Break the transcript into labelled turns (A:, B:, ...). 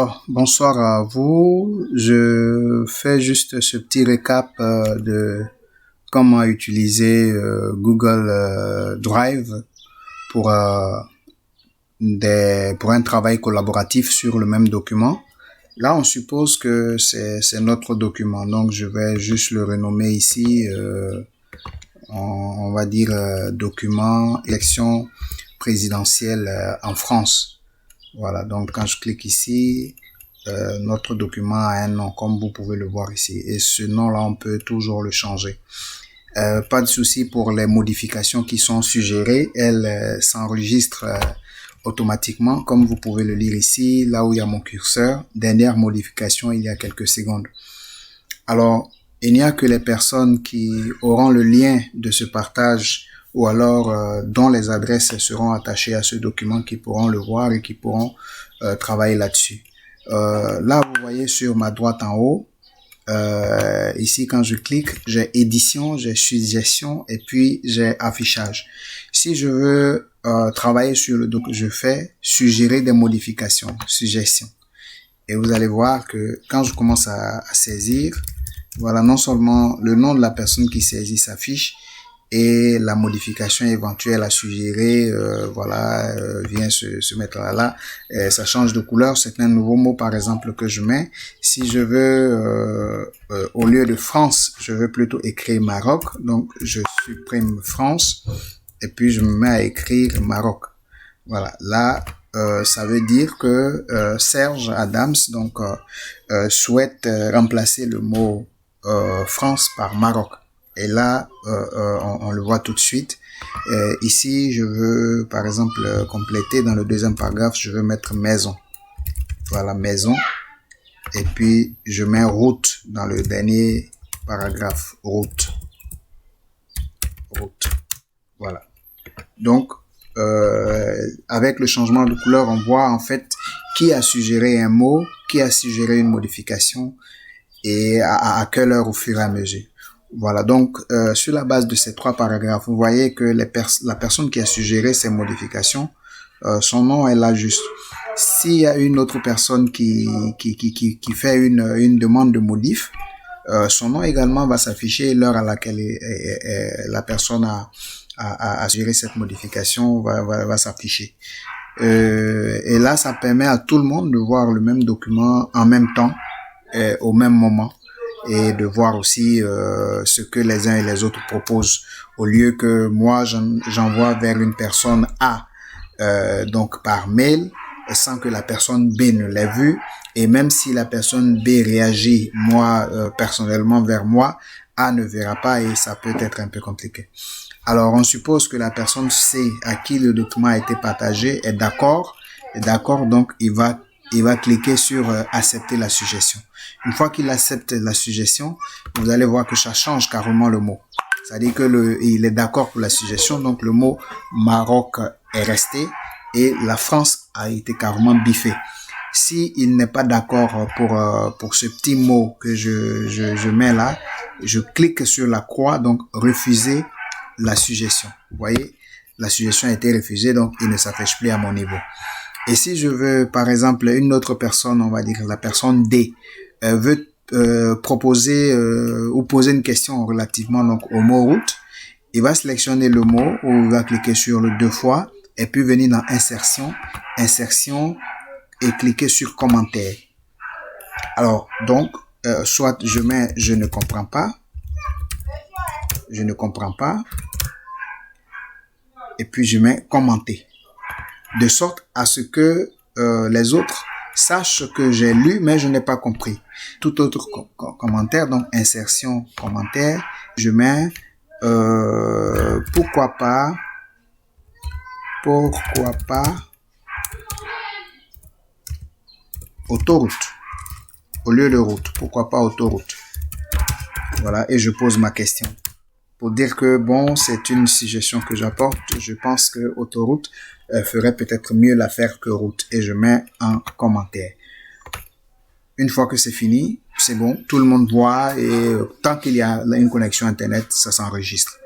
A: Alors, bonsoir à vous. Je fais juste ce petit récap de comment utiliser Google Drive pour pour un travail collaboratif sur le même document. Là, on suppose que c'est notre document, donc je vais juste le renommer ici. On va dire document élection présidentielle en France. Voilà, donc quand je clique ici, notre document a un nom, comme vous pouvez le voir ici. Et ce nom-là, on peut toujours le changer. Pas de souci pour les modifications qui sont suggérées. Elles s'enregistrent automatiquement, comme vous pouvez le lire ici, là où il y a mon curseur. Dernière modification, il y a quelques secondes. Alors, il n'y a que les personnes qui auront le lien de ce partage ou alors dont les adresses seront attachées à ce document qui pourront le voir et qui pourront travailler là-dessus. Là, vous voyez sur ma droite en haut, ici quand je clique, j'ai édition, j'ai suggestion et puis j'ai affichage. Si je veux travailler sur le document, je fais suggérer des modifications, suggestion. Et vous allez voir que quand je commence à saisir, voilà, non seulement le nom de la personne qui saisit s'affiche, et la modification éventuelle à suggérer, vient se mettre là. Ça change de couleur. C'est un nouveau mot, par exemple, que je mets. Si je veux, au lieu de France, je veux plutôt écrire Maroc. Donc, je supprime France et puis je me mets à écrire Maroc. Voilà. Là, ça veut dire que Serge Adams souhaite remplacer le mot France par Maroc. Et là, on le voit tout de suite. Ici, je veux, par exemple, compléter dans le deuxième paragraphe, je veux mettre maison. Voilà, maison. Et puis, je mets route dans le dernier paragraphe, route. Route. Voilà. Donc, avec le changement de couleur, on voit en fait qui a suggéré un mot, qui a suggéré une modification et à quelle heure au fur et à mesure. Voilà, donc sur la base de ces trois paragraphes, vous voyez que la personne qui a suggéré ces modifications, son nom est là juste. S'il y a une autre personne qui fait une demande de modif, son nom également va s'afficher, l'heure à laquelle la personne a suggéré cette modification va s'afficher. Et là, ça permet à tout le monde de voir le même document en même temps, au même moment, et de voir aussi ce que les uns et les autres proposent, au lieu que moi j'envoie vers une personne A donc par mail sans que la personne B ne l'ait vu, et même si la personne B réagit moi personnellement vers moi, A ne verra pas et ça peut être un peu compliqué. Alors on suppose que la personne C à qui le document a été partagé est d'accord, donc il va cliquer sur accepter la suggestion. Une fois qu'il accepte la suggestion, vous allez voir que ça change carrément le mot. C'est-à-dire que il est d'accord pour la suggestion, donc le mot Maroc est resté et la France a été carrément biffé. Si il n'est pas d'accord pour ce petit mot que je mets là, je clique sur la croix, donc refuser la suggestion. Vous voyez, la suggestion a été refusée, donc il ne s'affiche plus à mon niveau. Et si je veux, par exemple, une autre personne, on va dire la personne D, veut proposer ou poser une question relativement donc au mot route, il va sélectionner le mot ou il va cliquer sur le deux fois et puis venir dans insertion et cliquer sur commentaire. Alors donc, soit je mets je ne comprends pas et puis je mets commenter, de sorte à ce que les autres sachent que j'ai lu mais je n'ai pas compris. Tout autre commentaire, donc insertion, commentaire, je mets pourquoi pas autoroute au lieu de route, pourquoi pas autoroute. Voilà, et je pose ma question pour dire que bon, c'est une suggestion que j'apporte. Je pense que autoroute ferait peut-être mieux l'affaire que route, et je mets un commentaire. Une fois que c'est fini, c'est bon, tout le monde voit, et tant qu'il y a une connexion internet, ça s'enregistre.